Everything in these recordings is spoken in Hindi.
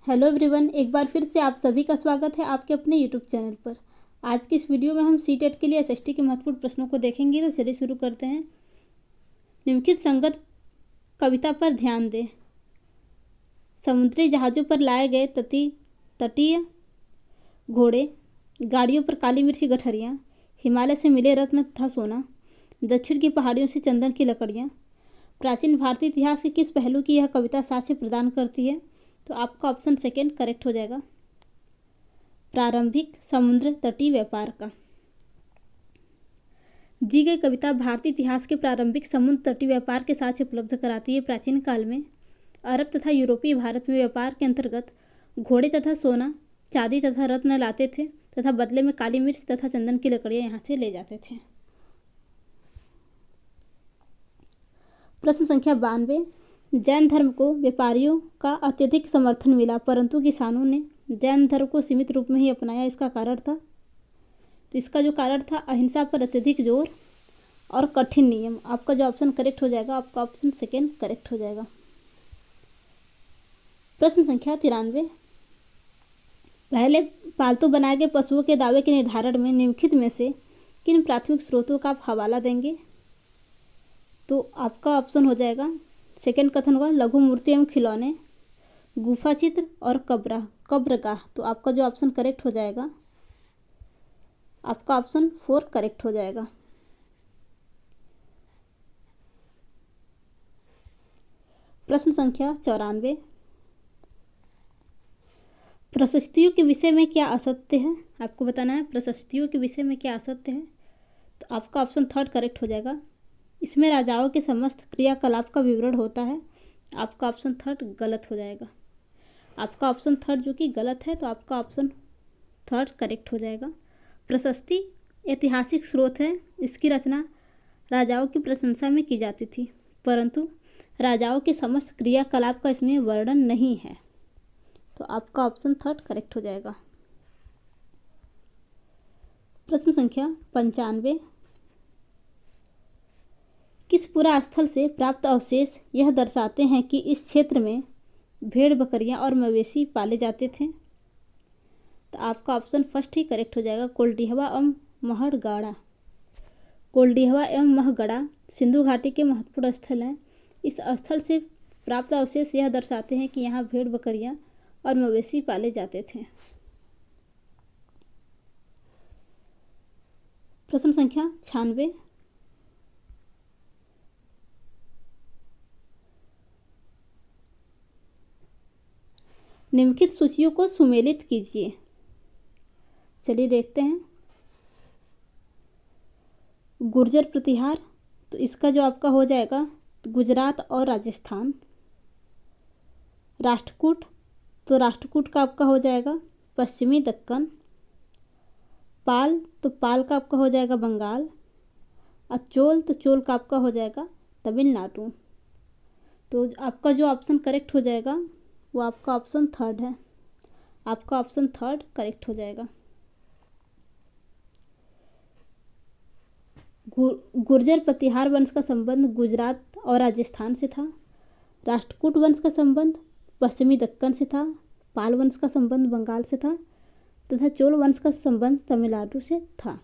हेलो एवरीवन, एक बार फिर से आप सभी का स्वागत है आपके अपने यूट्यूब चैनल पर। आज की इस वीडियो में हम सीटेट के लिए एसएसटी के महत्वपूर्ण प्रश्नों को देखेंगे। तो चलिए शुरू करते हैं। निम्नलिखित संगत कविता पर ध्यान दें। समुद्री जहाज़ों पर लाए गए तटीय घोड़े, गाड़ियों पर काली मिर्च की गठरियाँ, हिमालय से मिले रत्न तथा सोना, दक्षिण की पहाड़ियों से चंदन की लकड़ियाँ। प्राचीन भारतीय इतिहास के किस पहलू की यह कविता साक्ष्य प्रदान करती है? तो आपका ऑप्शन सेकेंड करेक्ट हो जाएगा, प्रारंभिक समुद्र तटीय व्यापार का। दी गई कविता भारतीय इतिहास के प्रारंभिक समुद्र तटीय व्यापार के साक्ष्य उपलब्ध कराती है। प्राचीन काल में अरब तथा यूरोपीय भारत में व्यापार के अंतर्गत घोड़े तथा सोना, चांदी तथा रत्न लाते थे तथा बदले में काली मिर्च तथा चंदन की लकड़ियां यहाँ से ले जाते थे। प्रश्न संख्या 92। जैन धर्म को व्यापारियों का अत्यधिक समर्थन मिला, परंतु किसानों ने जैन धर्म को सीमित रूप में ही अपनाया। इसका कारण था, तो इसका जो कारण था अहिंसा पर अत्यधिक जोर और कठिन नियम। आपका जो ऑप्शन करेक्ट हो जाएगा, आपका ऑप्शन सेकेंड करेक्ट हो जाएगा। प्रश्न संख्या 93। पहले पालतू बनाए गए पशुओं के दावे के निर्धारण में निम्नलिखित में से किन प्राथमिक स्रोतों का आप हवाला देंगे? तो आपका ऑप्शन हो जाएगा सेकेंड कथन होगा लघु मूर्ति एवं खिलौने, गुफा चित्र और कब्रगाह। तो आपका जो ऑप्शन करेक्ट हो जाएगा, आपका ऑप्शन 4 करेक्ट हो जाएगा। प्रश्न संख्या 94। प्रशस्तियों के विषय में क्या असत्य है? आपको बताना है प्रशस्तियों के विषय में क्या असत्य है। तो आपका ऑप्शन थर्ड करेक्ट हो जाएगा। इसमें राजाओं के समस्त क्रियाकलाप का विवरण होता है। आपका ऑप्शन थर्ड गलत हो जाएगा। आपका ऑप्शन थर्ड जो कि गलत है, तो आपका ऑप्शन थर्ड करेक्ट हो जाएगा। प्रशस्ति ऐतिहासिक स्रोत है। इसकी रचना राजाओं की प्रशंसा में की जाती थी, परंतु राजाओं के समस्त क्रियाकलाप का इसमें वर्णन नहीं है। तो आपका ऑप्शन थर्ड करेक्ट हो जाएगा। प्रश्न संख्या 95। किस पुरा स्थल से प्राप्त अवशेष यह दर्शाते हैं कि इस क्षेत्र में भेड़, बकरियां और मवेशी पाले जाते थे? तो आपका ऑप्शन फर्स्ट ही करेक्ट हो जाएगा, कोल्डिहवा एवं महड़गढ़ा। कोल्डिहवा एवं महगढ़ा सिंधु घाटी के महत्वपूर्ण स्थल हैं। इस स्थल से प्राप्त अवशेष यह दर्शाते हैं कि यहाँ भेड़, बकरियां और मवेशी पाले जाते थे। प्रश्न संख्या 96। निम्नलिखित सूचियों को सुमेलित कीजिए। चलिए देखते हैं। गुर्जर प्रतिहार, तो इसका जो आपका हो जाएगा गुजरात और राजस्थान। राष्ट्रकूट, तो राष्ट्रकूट का आपका हो जाएगा पश्चिमी दक्कन। पाल, तो पाल का आपका हो जाएगा बंगाल। और चोल, तो चोल का आपका हो जाएगा तमिलनाडु। तो आपका जो ऑप्शन करेक्ट हो जाएगा वो आपका ऑप्शन थर्ड है। आपका ऑप्शन थर्ड करेक्ट हो जाएगा। गुर्जर प्रतिहार वंश का संबंध गुजरात और राजस्थान से था। राष्ट्रकूट वंश का संबंध पश्चिमी दक्कन से था। पाल वंश का संबंध बंगाल से था तथा चोल वंश का संबंध तमिलनाडु से था।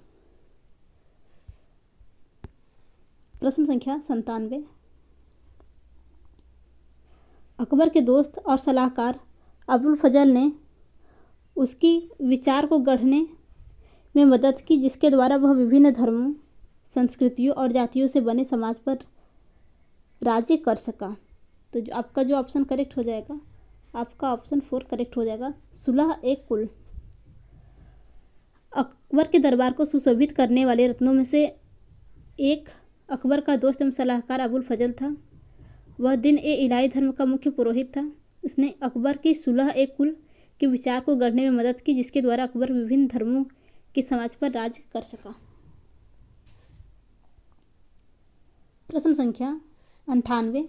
प्रश्न संख्या 97। अकबर के दोस्त और सलाहकार अबुल फजल ने उसकी विचार को गढ़ने में मदद की, जिसके द्वारा वह विभिन्न धर्मों, संस्कृतियों और जातियों से बने समाज पर राज्य कर सका। तो जो आपका जो ऑप्शन करेक्ट हो जाएगा, आपका ऑप्शन 4 करेक्ट हो जाएगा, सुलह ए कुल। अकबर के दरबार को सुशोभित करने वाले रत्नों में से एक अकबर का दोस्त एवं सलाहकार अबुल फजल था। वह दिन ए इलाही धर्म का मुख्य पुरोहित था। इसने अकबर की सुलह ए कुल के विचार को गढ़ने में मदद की, जिसके द्वारा अकबर विभिन्न धर्मों के समाज पर राज कर सका। प्रश्न संख्या 98।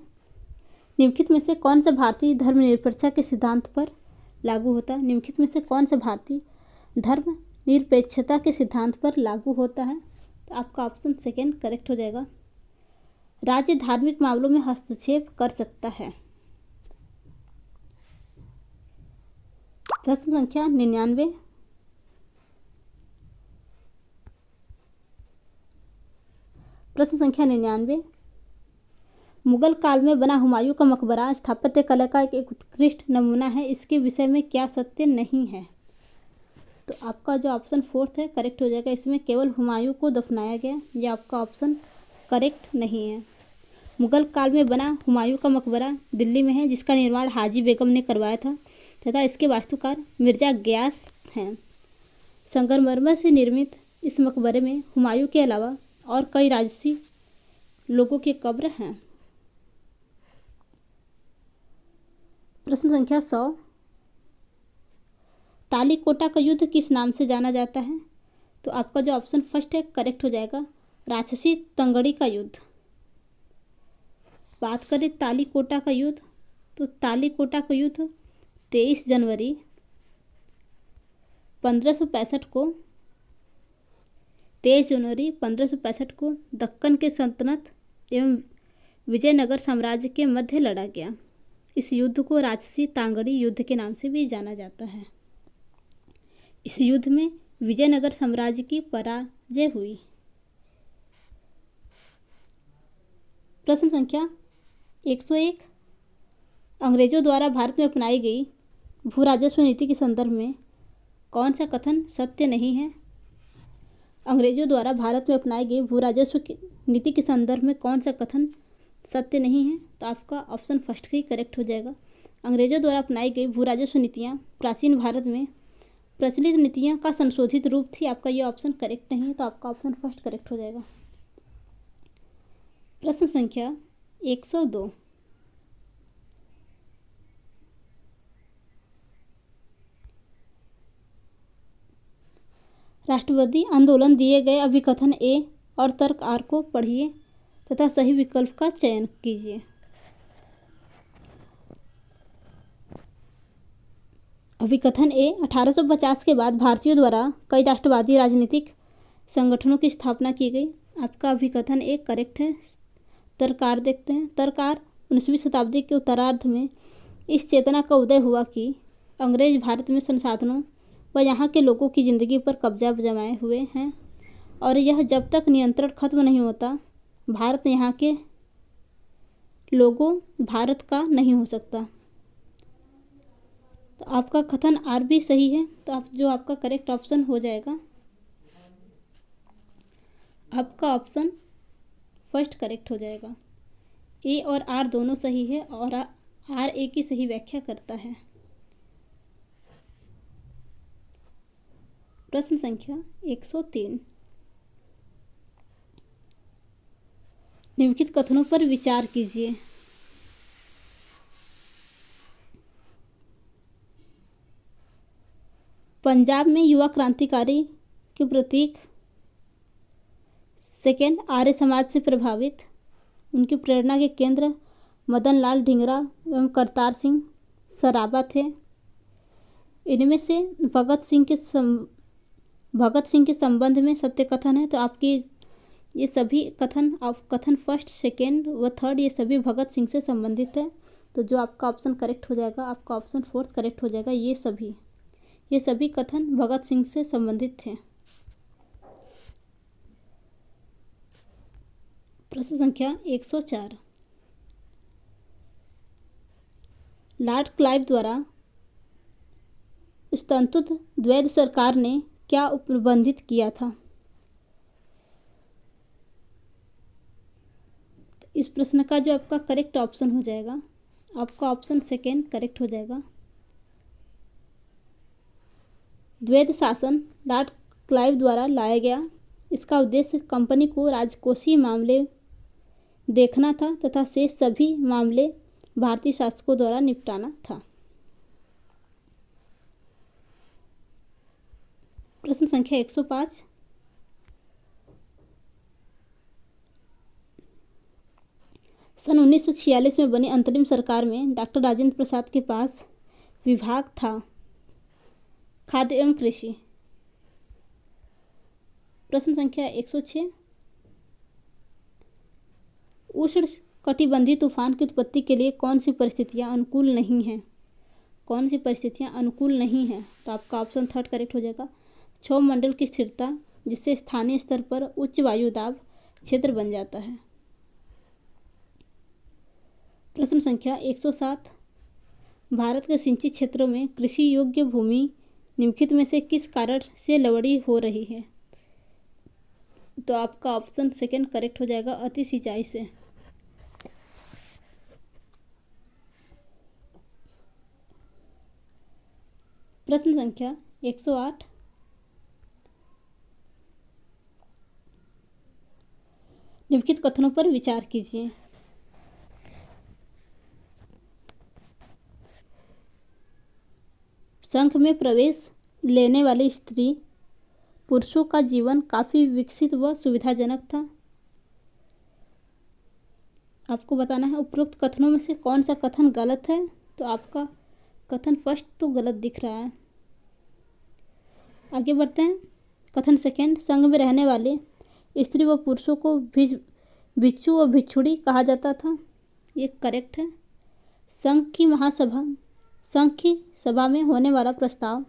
निम्नलिखित में से कौन सा भारतीय धर्मनिरपेक्षता के सिद्धांत पर लागू होता है? निम्नलिखित में से कौन सा भारतीय धर्मनिरपेक्षता के सिद्धांत पर लागू होता है? तो आपका ऑप्शन सेकेंड करेक्ट हो जाएगा, राज्य धार्मिक मामलों में हस्तक्षेप कर सकता है। प्रश्न संख्या 99। प्रश्न संख्या 99। मुगल काल में बना हुमायूं का मकबरा स्थापत्य कला का एक उत्कृष्ट नमूना है, इसके विषय में क्या सत्य नहीं है? तो आपका जो ऑप्शन 4 है करेक्ट हो जाएगा। इसमें केवल हुमायूं को दफनाया गया, यह आपका ऑप्शन करेक्ट नहीं है। मुगल काल में बना हुमायूं का मकबरा दिल्ली में है, जिसका निर्माण हाजी बेगम ने करवाया था तथा इसके वास्तुकार मिर्जा गयास हैं। संगमरमर से निर्मित इस मकबरे में हुमायूं के अलावा और कई राजसी लोगों के कब्र हैं। प्रश्न संख्या 100। तालीकोटा का युद्ध किस नाम से जाना जाता है? तो आपका जो ऑप्शन फर्स्ट है करेक्ट हो जाएगा, राक्षसी तंगड़ी का युद्ध। बात करें तालीकोटा का युद्ध, तो तालीकोटा का युद्ध 23 जनवरी 1565 को 23 जनवरी 1565 को दक्कन के सल्तनत एवं विजयनगर साम्राज्य के मध्य लड़ा गया। इस युद्ध को राक्षसी तांगड़ी युद्ध के नाम से भी जाना जाता है। इस युद्ध में विजयनगर साम्राज्य की पराजय हुई। प्रश्न संख्या 101। अंग्रेजों द्वारा भारत में अपनाई गई भू राजस्व नीति के संदर्भ में कौन सा कथन सत्य नहीं है? अंग्रेजों द्वारा भारत में अपनाई गई भू राजस्व नीति के संदर्भ में कौन सा कथन सत्य नहीं है? तो आपका ऑप्शन फर्स्ट ही करेक्ट हो जाएगा। अंग्रेजों द्वारा अपनाई गई भू राजस्व नीतियाँ प्राचीन भारत में प्रचलित नीतियों का संशोधित रूप थी। आपका ये ऑप्शन करेक्ट नहीं है, तो आपका ऑप्शन फर्स्ट करेक्ट हो जाएगा। प्रश्न संख्या 102। राष्ट्रवादी आंदोलन दिए गए अभिकथन ए और तर्क आर को पढ़िए तथा सही विकल्प का चयन कीजिए। अभिकथन ए, 1850 के बाद भारतीयों द्वारा कई राष्ट्रवादी राजनीतिक संगठनों की स्थापना की गई। आपका अभिकथन ए करेक्ट है। तर्कार देखते हैं। तर्कार 19वीं शताब्दी के उत्तरार्ध में इस चेतना का उदय हुआ कि अंग्रेज भारत में संसाधनों व यहाँ के लोगों की ज़िंदगी पर कब्जा जमाए हुए हैं और यह जब तक नियंत्रण खत्म नहीं होता भारत यहाँ के लोगों भारत का नहीं हो सकता। तो आपका कथन आर भी सही है, तो आप जो आपका करेक्ट ऑप्शन हो जाएगा, आपका ऑप्शन फर्स्ट करेक्ट हो जाएगा। ए और आर दोनों सही है और आर ए की सही व्याख्या करता है। प्रश्न संख्या 103। निम्नलिखित कथनों पर विचार कीजिए। पंजाब में युवा क्रांतिकारी के प्रतीक सेकेंड आर्य समाज से प्रभावित उनकी प्रेरणा के केंद्र मदन लाल ढींगरा एवं करतार सिंह सराबा थे। इनमें से भगत सिंह के संबंध में सत्य कथन है। तो आपकी ये सभी कथन फर्स्ट सेकेंड व थर्ड ये सभी भगत सिंह से संबंधित है। तो जो आपका ऑप्शन करेक्ट हो जाएगा, आपका ऑप्शन फोर्थ करेक्ट हो जाएगा। ये सभी कथन भगत सिंह से संबंधित थे। प्रश्न संख्या 104। लॉर्ड क्लाइव द्वारा स्तंतुत द्वैध सरकार ने क्या प्रबंधित किया था? इस प्रश्न का जो आपका करेक्ट ऑप्शन हो जाएगा, आपका ऑप्शन सेकेंड करेक्ट हो जाएगा। द्वैध शासन लॉर्ड क्लाइव द्वारा लाया गया। इसका उद्देश्य कंपनी को राजकोषीय मामले देखना था तथा शेष सभी मामले भारतीय शासकों द्वारा निपटाना था। प्रश्न संख्या 105। सन 1946 में बनी अंतरिम सरकार में डॉक्टर राजेंद्र प्रसाद के पास विभाग था खाद्य एवं कृषि। प्रश्न संख्या 106। उष्ण कटिबंधीय तूफान की उत्पत्ति के लिए कौन सी परिस्थितियां अनुकूल नहीं हैं? कौन सी परिस्थितियाँ अनुकूल नहीं हैं? तो आपका ऑप्शन थर्ड करेक्ट हो जाएगा क्षोभ मंडल की स्थिरता, जिससे स्थानीय स्तर पर उच्च वायु दाब क्षेत्र बन जाता है। प्रश्न संख्या 107, भारत के सिंचित क्षेत्रों में कृषि योग्य भूमि निम्नलिखित में से किस कारण से लवड़ी हो रही है? तो आपका ऑप्शन सेकंड करेक्ट हो जाएगा अति सिंचाई से। प्रश्न संख्या 108, निम्नलिखित कथनों पर विचार कीजिए। संघ में प्रवेश लेने वाली स्त्री पुरुषों का जीवन काफ़ी विकसित व सुविधाजनक था। आपको बताना है उपरोक्त कथनों में से कौन सा कथन गलत है। तो आपका कथन फर्स्ट तो गलत दिख रहा है। आगे बढ़ते हैं। कथन सेकेंड, संघ में रहने वाले स्त्री व पुरुषों को भिक्षु व भिक्षुणी कहा जाता था। ये करेक्ट है। संघ की सभा में होने वाला प्रस्ताव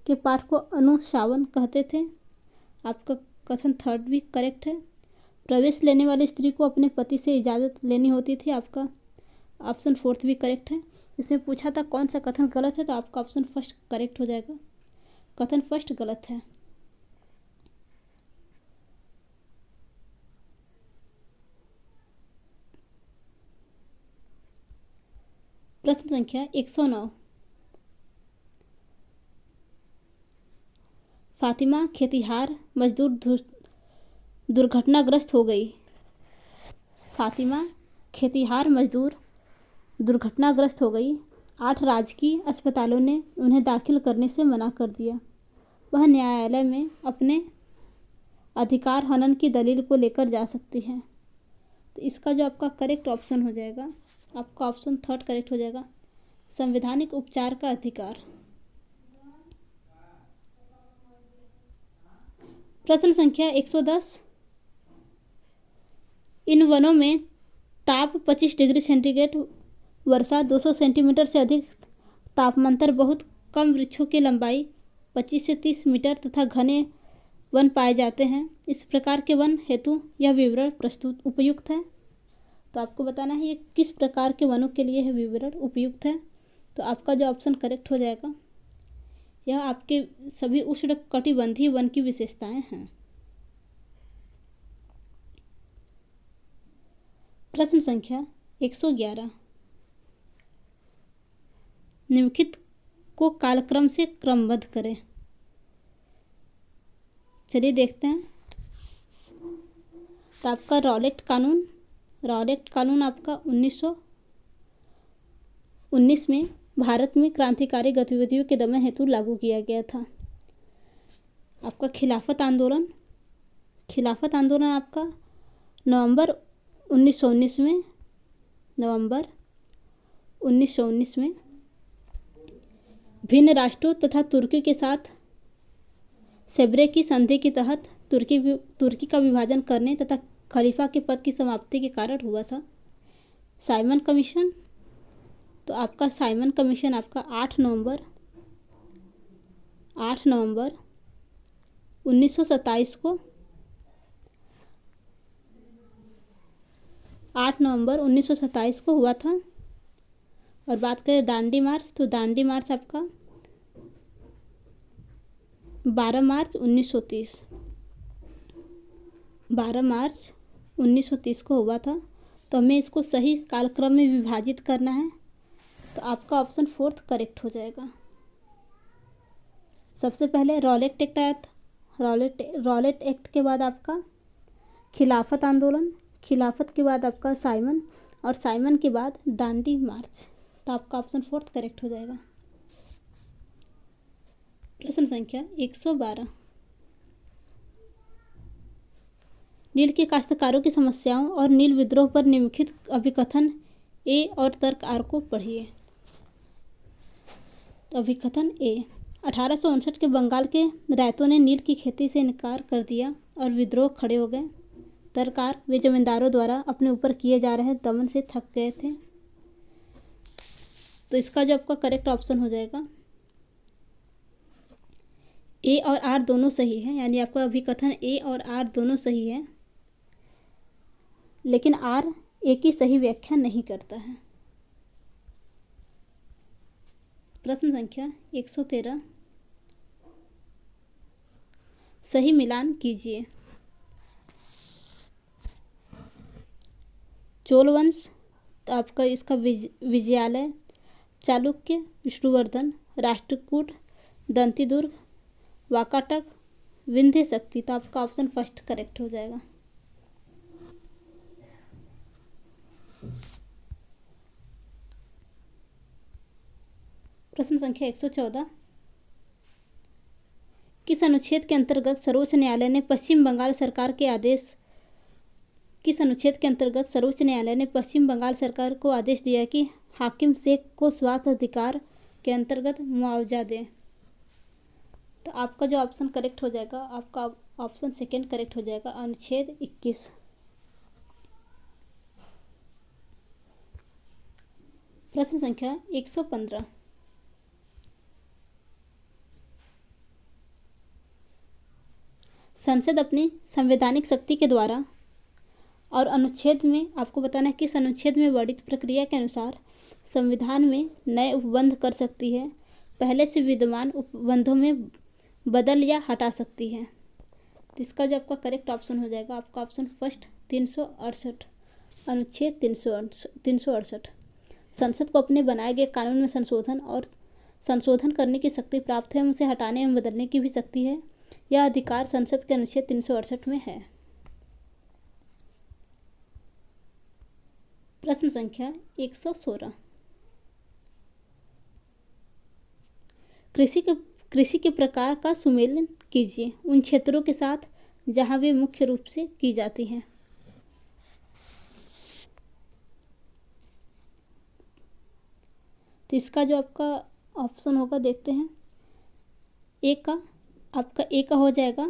के पाठ को अनुशासन कहते थे। आपका कथन थर्ड भी करेक्ट है। प्रवेश लेने वाली स्त्री को अपने पति से इजाज़त लेनी होती थी। आपका ऑप्शन फोर्थ भी करेक्ट है। इसमें पूछा था कौन सा कथन गलत है, तो आपका ऑप्शन फर्स्ट करेक्ट हो जाएगा। कथन फर्स्ट गलत है। प्रश्न संख्या 109, फातिमा खेतिहार मजदूर दुर्घटनाग्रस्त हो गई। फातिमा खेतिहार मजदूर दुर्घटनाग्रस्त हो गई। 8 राजकीय अस्पतालों ने उन्हें दाखिल करने से मना कर दिया। वह न्यायालय में अपने अधिकार हनन की दलील को लेकर जा सकती है। तो इसका जो आपका करेक्ट ऑप्शन हो जाएगा, आपका ऑप्शन थर्ड करेक्ट हो जाएगा संवैधानिक उपचार का अधिकार। प्रश्न संख्या 110, इन वनों में ताप 25 डिग्री सेंटीग्रेड, वर्षा 200 सेंटीमीटर से अधिक, तापमांतर बहुत कम, वृक्षों की लंबाई 25 से 30 मीटर तथा घने वन पाए जाते हैं। इस प्रकार के वन हेतु यह विवरण प्रस्तुत उपयुक्त है। तो आपको बताना है ये किस प्रकार के वनों के लिए यह विवरण उपयुक्त है। तो आपका जो ऑप्शन करेक्ट हो जाएगा, यह आपके सभी उष्णकटिबंधीय वन की विशेषताएं हैं। प्रश्न संख्या 111, निम्नलिखित को कालक्रम से क्रमबद्ध करें। चलिए देखते हैं। तो आपका रॉलेट कानून आपका 1919 में भारत में क्रांतिकारी गतिविधियों के दमन हेतु लागू किया गया था। आपका खिलाफत आंदोलन आपका नवंबर 1919 में भिन्न राष्ट्रों तथा तुर्की के साथ सेब्रे की संधि के तहत तुर्की का विभाजन करने तथा खलीफा के पद की समाप्ति के कारण हुआ था। साइमन कमीशन, तो आपका साइमन कमीशन आपका 8 नवंबर 1927 को 8 नवंबर 1927 को हुआ था। और बात करें दांडी मार्च, तो दांडी मार्च आपका 12 मार्च 1930 को हुआ था। तो हमें इसको सही कालक्रम में विभाजित करना है। तो आपका ऑप्शन फोर्थ करेक्ट हो जाएगा। सबसे पहले रॉलेट एक्ट आया था। रॉलेट एक्ट के बाद आपका खिलाफत आंदोलन, खिलाफत के बाद आपका साइमन, और साइमन के बाद दांडी मार्च। तो आपका ऑप्शन फोर्थ करेक्ट हो जाएगा। प्रश्न संख्या 112, नील के काश्तकारों की समस्याओं और नील विद्रोह पर निम्नलिखित अभिकथन ए और तर्क आर को पढ़िए। तो अभिकथन ए, 1859 के बंगाल के रैतों ने नील की खेती से इनकार कर दिया और विद्रोह खड़े हो गए। तर्क आर, वे जमींदारों द्वारा अपने ऊपर किए जा रहे दमन से थक गए थे। तो इसका जो आपका करेक्ट ऑप्शन हो जाएगा ए और आर दोनों सही है, यानी आपका अभिकथन ए और आर दोनों सही है, लेकिन आर ए की सही व्याख्या नहीं करता है। प्रश्न संख्या 113, सही मिलान कीजिए। चोल वंश, तो आपका इसका विजयालय, चालुक्य, विष्णुवर्धन, राष्ट्रकूट, दंतीदुर्ग, वाकाटक, विंध्य शक्ति, तो आपका ऑप्शन फर्स्ट करेक्ट हो जाएगा। प्रश्न संख्या 114, किस अनुच्छेद के अंतर्गत सर्वोच्च न्यायालय ने पश्चिम बंगाल सरकार के आदेश किस अनुच्छेद के अंतर्गत सर्वोच्च न्यायालय ने पश्चिम बंगाल सरकार को आदेश दिया कि हाकिम शेख को स्वास्थ्य अधिकार के अंतर्गत मुआवजा दें? तो आपका जो ऑप्शन करेक्ट हो जाएगा, आपका ऑप्शन सेकेंड करेक्ट हो जाएगा, अनुच्छेद 21। प्रश्न संख्या 115, संसद अपनी संवैधानिक शक्ति के द्वारा और अनुच्छेद में आपको बताना है किस अनुच्छेद में वर्णित प्रक्रिया के अनुसार संविधान में नए उपबंध कर सकती है, पहले से विद्यमान उपबंधों में बदल या हटा सकती है। तो इसका जो आपका करेक्ट ऑप्शन हो जाएगा, आपका ऑप्शन फर्स्ट 368, अनुच्छेद 368। संसद को अपने बनाए गए कानून में संशोधन करने की शक्ति प्राप्त है, उसे हटाने एवं बदलने की भी शक्ति है। यह अधिकार संसद के अनुच्छेद 368 में है। प्रश्न संख्या 116, कृषि के प्रकार का सुमेलन कीजिए उन क्षेत्रों के साथ जहां वे मुख्य रूप से की जाती हैं। तो इसका जो आपका ऑप्शन होगा देखते हैं, ए का हो जाएगा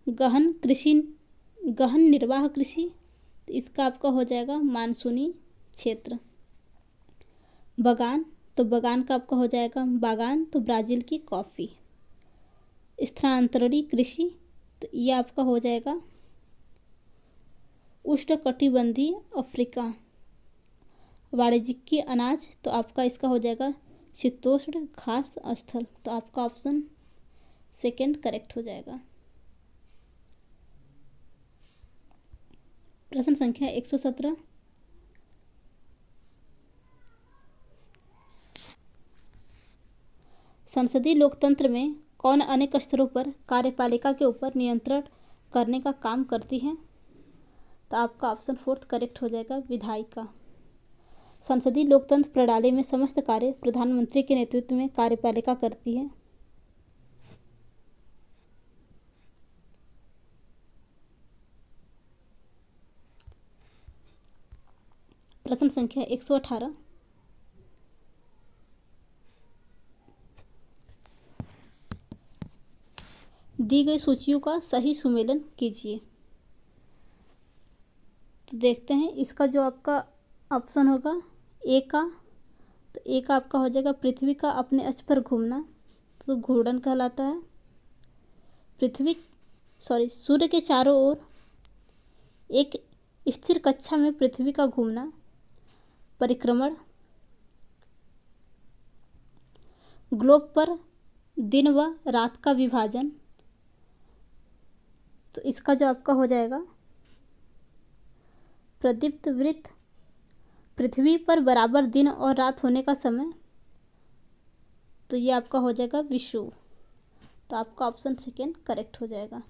गहन निर्वाह कृषि, तो इसका आपका हो जाएगा मानसूनी क्षेत्र। बगान, तो बगान का आपका हो जाएगा बागान, तो ब्राज़ील की कॉफ़ी। स्थानांतरणीय कृषि, तो ये आपका हो जाएगा उष्णकटिबंधीय अफ्रीका। वाणिज्यिक अनाज, तो आपका इसका हो जाएगा शीतोष्ण घास स्थल, तो आपका ऑप्शन सेकेंड करेक्ट हो जाएगा। प्रश्न संख्या 117, संसदीय लोकतंत्र में कौन अनेक स्तरों पर कार्यपालिका के ऊपर नियंत्रण करने का काम करती है? तो आपका ऑप्शन फोर्थ करेक्ट हो जाएगा, विधायिका। संसदीय लोकतंत्र प्रणाली में समस्त कार्य प्रधानमंत्री के नेतृत्व में कार्यपालिका करती है। प्रश्न संख्या 118, दी गई सूचियों का सही सुमेलन कीजिए। तो देखते हैं इसका जो आपका ऑप्शन होगा ए का, तो ए का आपका हो जाएगा पृथ्वी का अपने अक्ष पर घूमना, तो घूर्णन कहलाता है। सूर्य के चारों ओर एक स्थिर कक्षा में पृथ्वी का घूमना, परिक्रमण। ग्लोब पर दिन व रात का विभाजन, तो इसका जो आपका हो जाएगा प्रदीप्त वृत्त, पृथ्वी पर बराबर दिन और रात होने का समय, तो ये आपका हो जाएगा विषुव, तो आपका ऑप्शन सेकेंड करेक्ट हो जाएगा।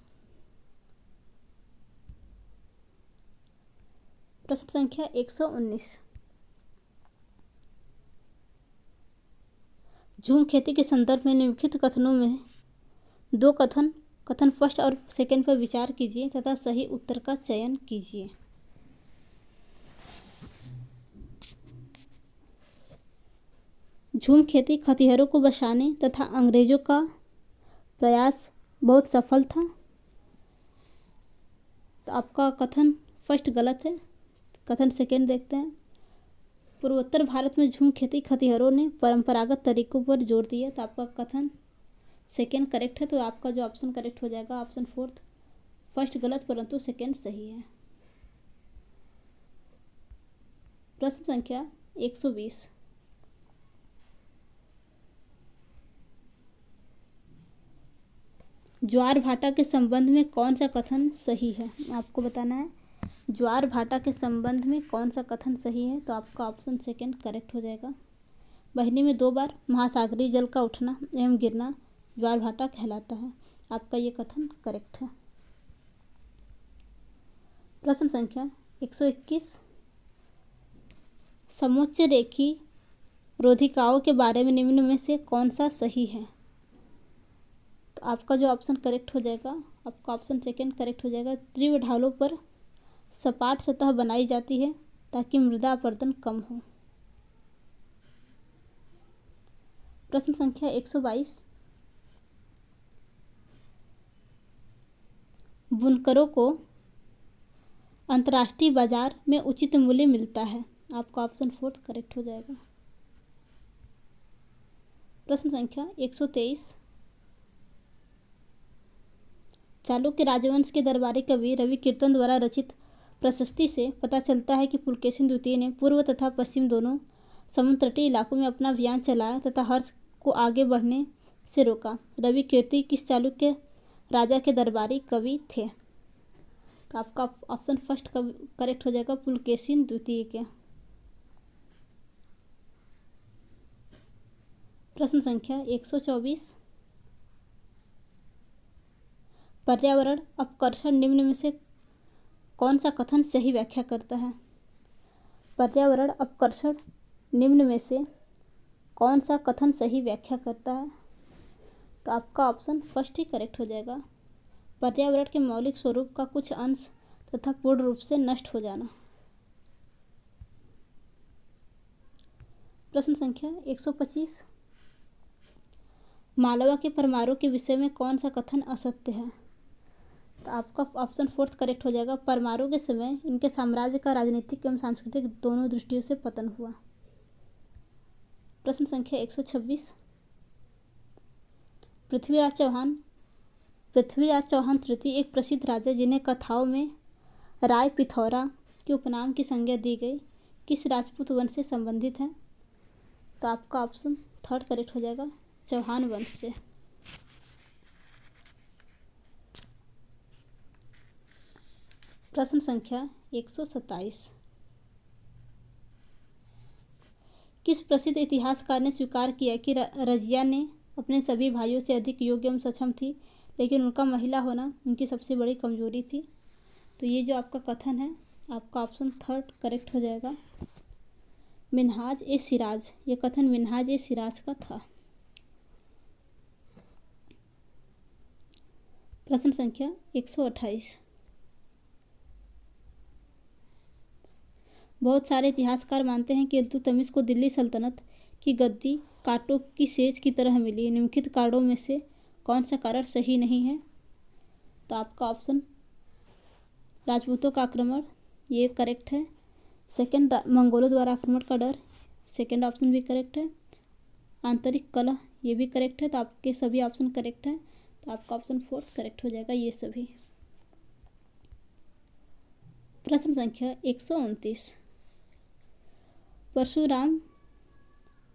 प्रश्न संख्या 119, झूम खेती के संदर्भ में निम्नलिखित कथनों में दो कथन फर्स्ट और सेकेंड पर विचार कीजिए तथा सही उत्तर का चयन कीजिए। झूम खेती खतिहरों को बचाने तथा अंग्रेजों का प्रयास बहुत सफल था, तो आपका कथन फर्स्ट गलत है। कथन सेकेंड देखते हैं, पूर्वोत्तर भारत में झूम खेती खतिहरों ने परंपरागत तरीकों पर जोर दिया। तो आपका कथन सेकेंड करेक्ट है। तो आपका जो ऑप्शन करेक्ट हो जाएगा ऑप्शन फोर्थ, फर्स्ट गलत परंतु सेकेंड सही है। प्रश्न संख्या 120, ज्वार भाटा के संबंध में कौन सा कथन सही है? आपको बताना है ज्वार भाटा के संबंध में कौन सा कथन सही है। तो आपका ऑप्शन सेकेंड करेक्ट हो जाएगा। महीने में 2 बार महासागरीय जल का उठना एवं गिरना ज्वार भाटा कहलाता है। आपका ये कथन करेक्ट है। प्रश्न संख्या 121, समोच्च रेखी रोधिकाओं के बारे में निम्न में से कौन सा सही है? तो आपका जो ऑप्शन करेक्ट हो जाएगा, आपका ऑप्शन सेकेंड करेक्ट हो जाएगा। तीव्र ढालों पर सपाट सतह बनाई जाती है ताकि मृदा अपरदन कम हो। प्रश्न संख्या 122, बुनकरों को अंतर्राष्ट्रीय बाजार में उचित मूल्य मिलता है। आपका ऑप्शन फोर्थ करेक्ट हो जाएगा। प्रश्न संख्या 123, चालुक्य राजवंश के दरबारी कवि रवि कीर्तन द्वारा रचित प्रशस्ति से पता चलता है कि पुलकेशिन द्वितीय ने पूर्व तथा पश्चिम दोनों समुद्र तटीय इलाकों में अपना अभियान चलाया तथा हर्ष को आगे बढ़ने से रोका। रवि कीर्ति किस चालुक्य राजा के दरबारी कवि थे? तो आपका ऑप्शन फर्स्ट करेक्ट हो जाएगा, पुलकेशिन द्वितीय के। प्रश्न संख्या 124, पर्यावरण अपकर्षण निम्न में से कौन सा कथन सही व्याख्या करता है? पर्यावरण अपकर्षण निम्न में से कौन सा कथन सही व्याख्या करता है? तो आपका ऑप्शन फर्स्ट ही करेक्ट हो जाएगा, पर्यावरण के मौलिक स्वरूप का कुछ अंश तथा पूर्ण रूप से नष्ट हो जाना। प्रश्न संख्या 125, मालवा के परमाणु के विषय में कौन सा कथन असत्य है? तो आपका ऑप्शन फोर्थ करेक्ट हो जाएगा, परमाणु के समय इनके साम्राज्य का राजनीतिक एवं सांस्कृतिक दोनों दृष्टियों से पतन हुआ। प्रश्न संख्या 126, पृथ्वीराज चौहान तृतीय एक प्रसिद्ध राजा जिन्हें कथाओं में राय पिथौरा के उपनाम की संज्ञा दी गई, किस राजपूत वंश से संबंधित हैं? तो आपका ऑप्शन थर्ड करेक्ट हो जाएगा, चौहान वंश से। प्रश्न संख्या 127, किस प्रसिद्ध इतिहासकार ने स्वीकार किया कि रजिया ने अपने सभी भाइयों से अधिक योग्य एवं सक्षम थी, लेकिन उनका महिला होना उनकी सबसे बड़ी कमजोरी थी? तो ये जो आपका कथन है, आपका ऑप्शन थर्ड करेक्ट हो जाएगा, मिन्हाज ए सिराज। ये कथन मिन्हाज ए सिराज का था। प्रश्न संख्या 128, बहुत सारे इतिहासकार मानते हैं कि इल्तुतमिश को दिल्ली सल्तनत की गद्दी कांटों की सेज की तरह मिली। निम्नलिखित कारणों में से कौन सा कारण सही नहीं है? तो आपका ऑप्शन राजपूतों का आक्रमण, ये करेक्ट है। सेकंड, मंगोलों द्वारा आक्रमण का डर, सेकंड ऑप्शन भी करेक्ट है। आंतरिक कलह, ये भी करेक्ट है। तो आपके सभी ऑप्शन करेक्ट हैं। तो आपका ऑप्शन फोर्थ करेक्ट हो जाएगा, ये सभी। प्रश्न संख्या 129,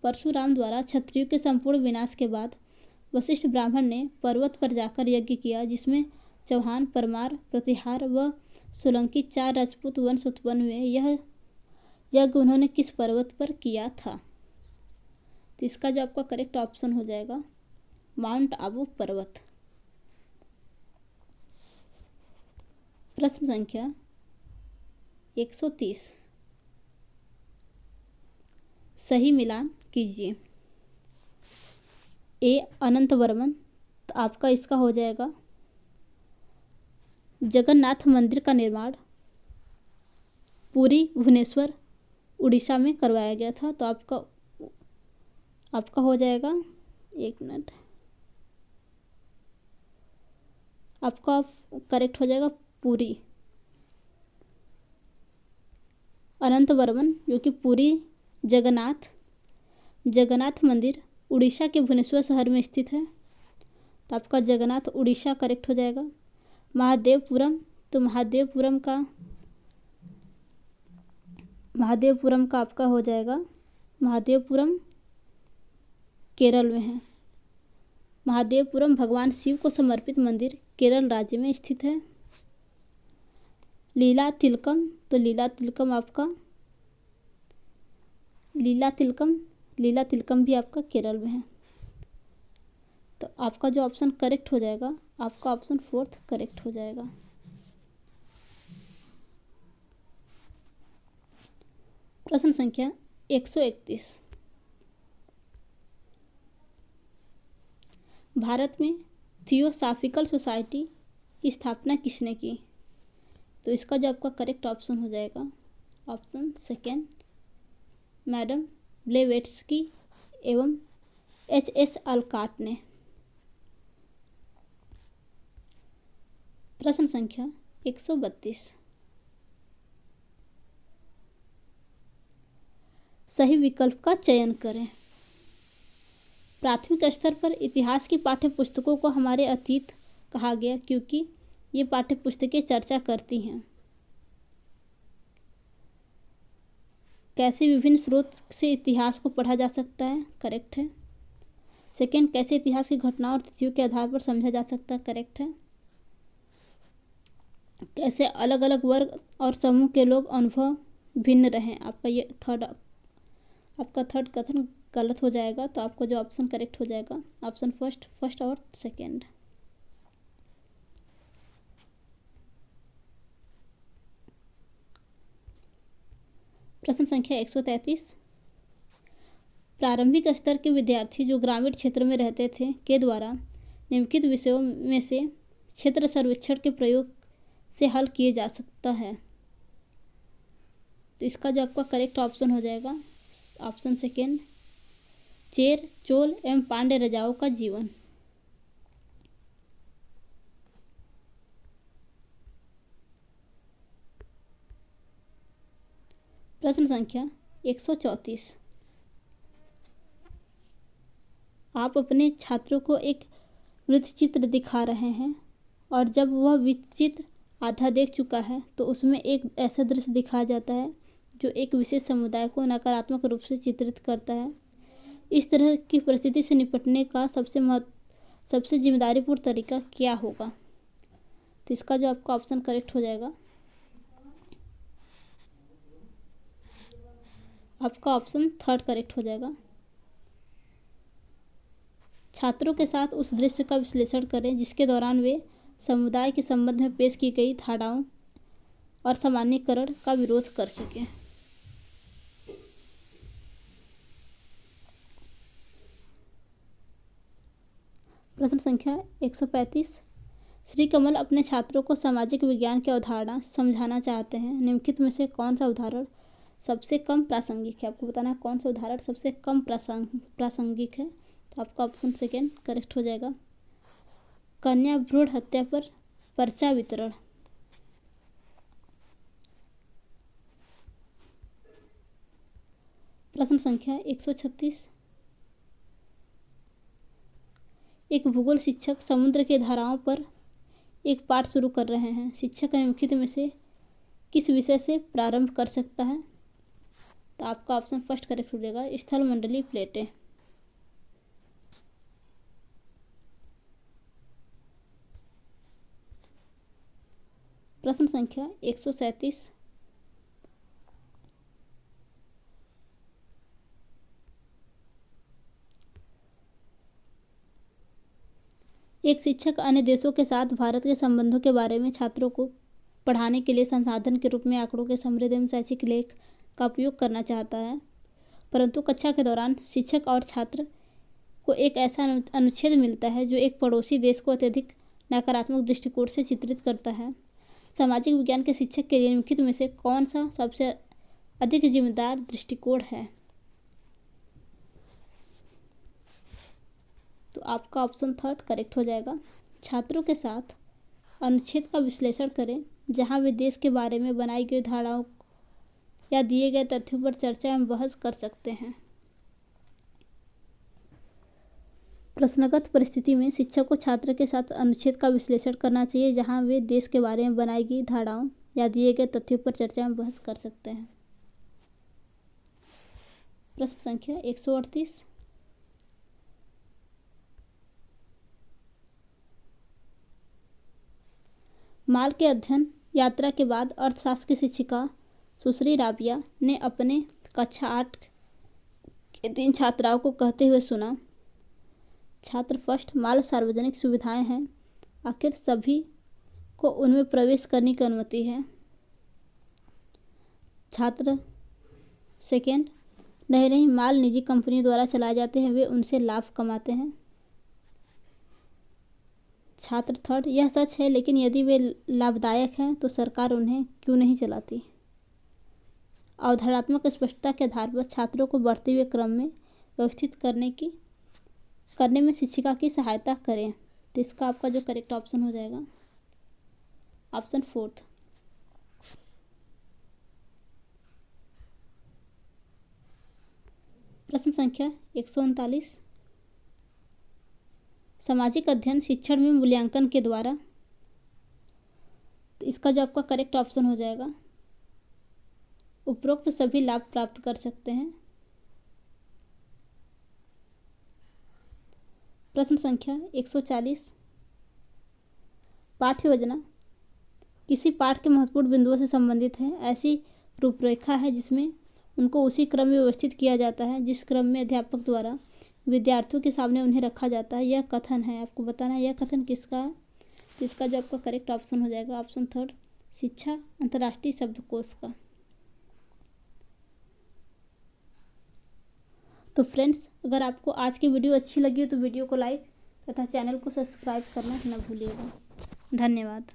परशुराम द्वारा क्षत्रियों के संपूर्ण विनाश के बाद वशिष्ठ ब्राह्मण ने पर्वत पर जाकर यज्ञ किया, जिसमें चौहान, परमार, प्रतिहार व सोलंकी 4 राजपूत वंश उत्पन्न हुए। यह यज्ञ उन्होंने किस पर्वत पर किया था? तो इसका जो आपका करेक्ट ऑप्शन हो जाएगा, माउंट आबू पर्वत। प्रश्न संख्या 130, सही मिलान कीजिए। ए अनंत वर्मन, तो आपका इसका हो जाएगा जगन्नाथ मंदिर का निर्माण पुरी भुवनेश्वर उड़ीसा में करवाया गया था। तो आपका हो जाएगा, एक मिनट, आपका करेक्ट हो जाएगा पुरी। अनंत वर्मन जो कि पुरी जगन्नाथ। जगन्नाथ मंदिर उड़ीसा के भुवनेश्वर शहर में स्थित है, तो आपका जगन्नाथ उड़ीसा करेक्ट हो जाएगा। महादेवपुरम, तो महादेवपुरम का आपका हो जाएगा, महादेवपुरम केरल में है। महादेवपुरम भगवान शिव को समर्पित मंदिर केरल राज्य में स्थित है। लीला तिलकम, तो लीला तिलकम भी आपका केरल में है। तो आपका जो ऑप्शन करेक्ट हो जाएगा, आपका ऑप्शन 4 करेक्ट हो जाएगा। प्रश्न संख्या 131। भारत में थियोसॉफिकल सोसाइटी की स्थापना किसने की? तो इसका जो आपका करेक्ट ऑप्शन हो जाएगा, ऑप्शन सेकेंड, मैडम ब्लेवेट्स्की एवं H.S. अल्काट ने। प्रश्न संख्या 132। सही विकल्प का चयन करें। प्राथमिक स्तर पर इतिहास की पाठ्य पुस्तकों को हमारे अतीत कहा गया क्योंकि ये पाठ्य पुस्तकें चर्चा करती हैं कैसे विभिन्न स्रोत से इतिहास को पढ़ा जा सकता है, करेक्ट है। सेकेंड, कैसे इतिहास की घटनाओं और तिथियों के आधार पर समझा जा सकता है, करेक्ट है। कैसे अलग अलग वर्ग और समूह के लोग अनुभव भिन्न रहे, आपका थर्ड कथन गलत हो जाएगा। तो आपको जो ऑप्शन करेक्ट हो जाएगा, ऑप्शन फर्स्ट और सेकेंड। प्रश्न संख्या 133। प्रारंभिक स्तर के विद्यार्थी जो ग्रामीण क्षेत्र में रहते थे के द्वारा निम्नलिखित विषयों में से क्षेत्र सर्वेक्षण के प्रयोग से हल किए जा सकता है। तो इसका जो आपका करेक्ट ऑप्शन हो जाएगा, ऑप्शन सेकेंड, चेर, चोल एवं पांड्य राजाओं का जीवन। प्रश्न संख्या 134। आप अपने छात्रों को एक वृत्तचित्र दिखा रहे हैं और जब वह वृत्तचित्र आधा देख चुका है तो उसमें एक ऐसा दृश्य दिखाया जाता है जो एक विशेष समुदाय को नकारात्मक रूप से चित्रित करता है। इस तरह की परिस्थिति से निपटने का सबसे जिम्मेदारीपूर्ण तरीका क्या होगा? तो इसका जो आपका ऑप्शन करेक्ट हो जाएगा, आपका ऑप्शन थर्ड करेक्ट हो जाएगा। छात्रों के साथ उस दृश्य का विश्लेषण करें जिसके दौरान वे समुदाय के संबंध में पेश की गई धारणाओं और सामान्यीकरण का विरोध कर सकें। प्रश्न संख्या 135। श्री कमल अपने छात्रों को सामाजिक विज्ञान की अवधारणा समझाना चाहते हैं। निम्नलिखित में से कौन सा उदाहरण सबसे कम प्रासंगिक है? आपको बताना है कौन सा उदाहरण सबसे कम प्रासंगिक है। तो आपका ऑप्शन सेकेंड करेक्ट हो जाएगा, कन्या भ्रूण हत्या पर पर्चा वितरण। प्रश्न संख्या 136। एक भूगोल शिक्षक समुद्र के धाराओं पर एक पाठ शुरू कर रहे हैं। शिक्षक निम्नलिखित में से किस विषय से प्रारंभ कर सकता है? तो आपका ऑप्शन फर्स्ट करेक्ट हो जाएगा, स्थल मंडलीय प्लेटें। प्रश्न संख्या 137। एक शिक्षक अन्य देशों के साथ भारत के संबंधों के बारे में छात्रों को पढ़ाने के लिए संसाधन के रूप में आंकड़ों के समृद्ध एवं शैक्षिक लेख का उपयोग करना चाहता है, परंतु कक्षा के दौरान शिक्षक और छात्र को एक ऐसा अनुच्छेद मिलता है जो एक पड़ोसी देश को अत्यधिक नकारात्मक दृष्टिकोण से चित्रित करता है। सामाजिक विज्ञान के शिक्षक के लिए निम्नलिखित में से कौन सा सबसे अधिक जिम्मेदार दृष्टिकोण है? तो आपका ऑप्शन थर्ड करेक्ट हो जाएगा, छात्रों के साथ अनुच्छेद का विश्लेषण करें जहां वे देश के बारे में बनाई गई धारणाओं या दिए गए तथ्यों पर चर्चा एवं बहस कर सकते हैं। प्रश्नगत परिस्थिति में शिक्षक को छात्र के साथ अनुच्छेद का विश्लेषण करना चाहिए, जहां वे देश के बारे में बनाई गई धारणाओं या दिए गए तथ्यों पर चर्चा एवं बहस कर सकते हैं। प्रश्न संख्या 138। माल के अध्ययन यात्रा के बाद अर्थशास्त्र की शिक्षिका सुश्री राबिया ने अपने कक्षा 8 के 3 छात्राओं को कहते हुए सुना। छात्र फर्स्ट, माल सार्वजनिक सुविधाएं हैं, आखिर सभी को उनमें प्रवेश करने की अनुमति है। छात्र सेकेंड, नहीं, माल निजी कंपनी द्वारा चलाए जाते हैं, वे उनसे लाभ कमाते हैं। छात्र थर्ड, यह सच है, लेकिन यदि वे लाभदायक हैं तो सरकार उन्हें क्यों नहीं चलाती। अवधारणात्मक स्पष्टता के आधार पर छात्रों को बढ़ते हुए क्रम में व्यवस्थित करने में शिक्षिका की सहायता करें। तो इसका आपका जो करेक्ट ऑप्शन हो जाएगा ऑप्शन 4। प्रश्न संख्या 139। सामाजिक अध्ययन शिक्षण में मूल्यांकन के द्वारा, तो इसका जो आपका करेक्ट ऑप्शन हो जाएगा उपरोक्त सभी लाभ प्राप्त कर सकते हैं। प्रश्न संख्या 140। पाठ्य योजना किसी पाठ के महत्वपूर्ण बिंदुओं से संबंधित है। ऐसी रूपरेखा है जिसमें उनको उसी क्रम में व्यवस्थित किया जाता है जिस क्रम में अध्यापक द्वारा विद्यार्थियों के सामने उन्हें रखा जाता है। यह कथन है, आपको बताना है यह कथन किसका है। इसका जो आपका करेक्ट ऑप्शन हो जाएगा ऑप्शन 3, शिक्षा अंतर्राष्ट्रीय शब्दकोश का। तो फ्रेंड्स, अगर आपको आज की वीडियो अच्छी लगी हो तो वीडियो को लाइक तथा चैनल को सब्सक्राइब करना न भूलिएगा। धन्यवाद।